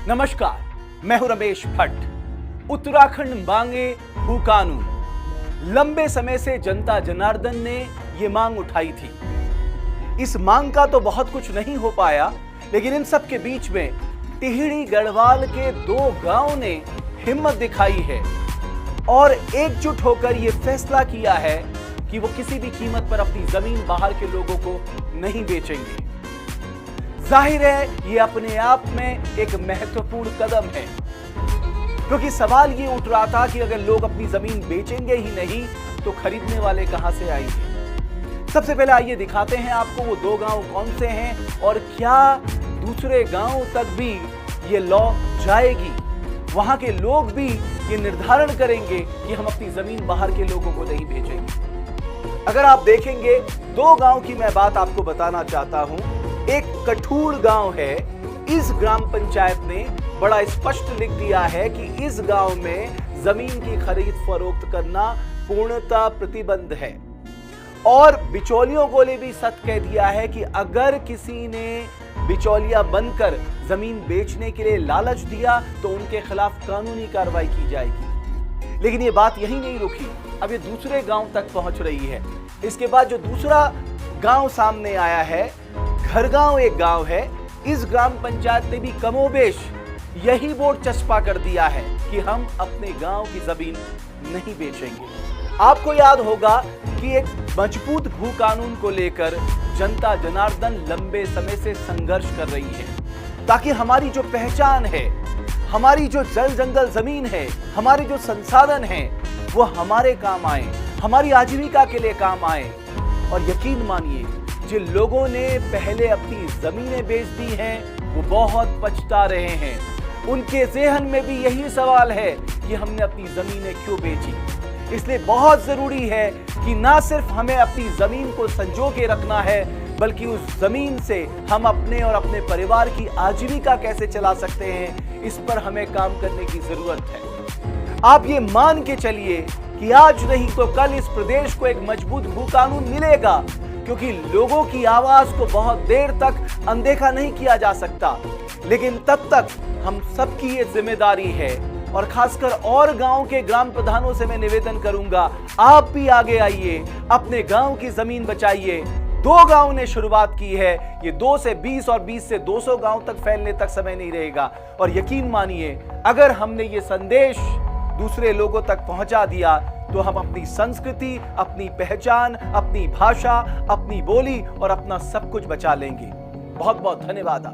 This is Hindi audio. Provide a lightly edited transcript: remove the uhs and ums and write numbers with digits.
नमस्कार, मैं हूं रमेश भट्ट। उत्तराखंड मांगे भू कानून। लंबे समय से जनता जनार्दन ने यह मांग उठाई थी। इस मांग का तो बहुत कुछ नहीं हो पाया, लेकिन इन सब के बीच में टिहरी गढ़वाल के 2 गांव ने हिम्मत दिखाई है और एकजुट होकर यह फैसला किया है कि वो किसी भी कीमत पर अपनी जमीन बाहर के लोगों को नहीं बेचेंगे। जाहिर है ये अपने आप में एक महत्वपूर्ण कदम है, क्योंकि सवाल ये उठ रहा था कि अगर लोग अपनी जमीन बेचेंगे ही नहीं तो खरीदने वाले कहां से आएंगे। सबसे पहले आइए दिखाते हैं आपको वो 2 गांव कौन से हैं और क्या दूसरे गांव तक भी ये लॉ जाएगी। वहां के लोग भी ये निर्धारण करेंगे कि हम अपनी जमीन बाहर के लोगों को नहीं बेचेंगे। अगर आप देखेंगे 2 गांव की मैं बात आपको बताना चाहता हूं। एक कठूर गांव है। इस ग्राम पंचायत ने बड़ा स्पष्ट लिख दिया है कि इस गांव में जमीन की खरीद फरोख्त करना पूर्णतः प्रतिबंध है और बिचौलियों को भी सख्त कह दिया है कि अगर किसी ने बिचौलिया बनकर जमीन बेचने के लिए लालच दिया तो उनके खिलाफ कानूनी कार्रवाई की जाएगी। लेकिन ये बात यही नहीं रुकी, अब ये दूसरे गांव तक पहुंच रही है। इसके बाद जो दूसरा गांव सामने आया है, घरगांव एक गांव है। इस ग्राम पंचायत ने भी कमोबेश यही बोर्ड चस्पा कर दिया है कि हम अपने गांव की जमीन नहीं बेचेंगे। आपको याद होगा कि एक मजबूत भू कानून को लेकर जनता जनार्दन लंबे समय से संघर्ष कर रही है, ताकि हमारी जो पहचान है, हमारी जो जल जंगल जमीन है, हमारे जो संसाधन है, वो हमारे काम आए, हमारी आजीविका के लिए काम आए। और यकीन मानिए, जिन लोगों ने पहले अपनी जमीनें बेच दी हैं वो बहुत पछता रहे हैं। उनके ज़हन में भी यही सवाल है कि हमने अपनी जमीनें क्यों बेची। इसलिए बहुत जरूरी है कि ना सिर्फ हमें अपनी जमीन को संजो के रखना है, बल्कि उस जमीन से हम अपने और अपने परिवार की आजीविका कैसे चला सकते हैं, इस पर हमें काम करने की जरूरत है। आप ये मान के चलिए कि आज नहीं तो कल इस प्रदेश को एक मजबूत भू कानून मिलेगा, क्योंकि लोगों की आवाज को बहुत देर तक अनदेखा नहीं किया जा सकता। लेकिन तब तक हम सबकी ये जिम्मेदारी है, और खासकर और गांव के ग्राम प्रधानों से मैं निवेदन करूंगा, आप भी आगे आइए, अपने गांव की जमीन बचाइए। 2 गांव ने शुरुआत की है, ये 2 से 20 और 20 से 200 गांव तक फैलने तक समय नहीं रहेगा। और यकीन मानिए, अगर हमने ये संदेश दूसरे लोगों तक पहुंचा दिया तो हम अपनी संस्कृति, अपनी पहचान, अपनी भाषा, अपनी बोली और अपना सब कुछ बचा लेंगे। बहुत बहुत धन्यवाद।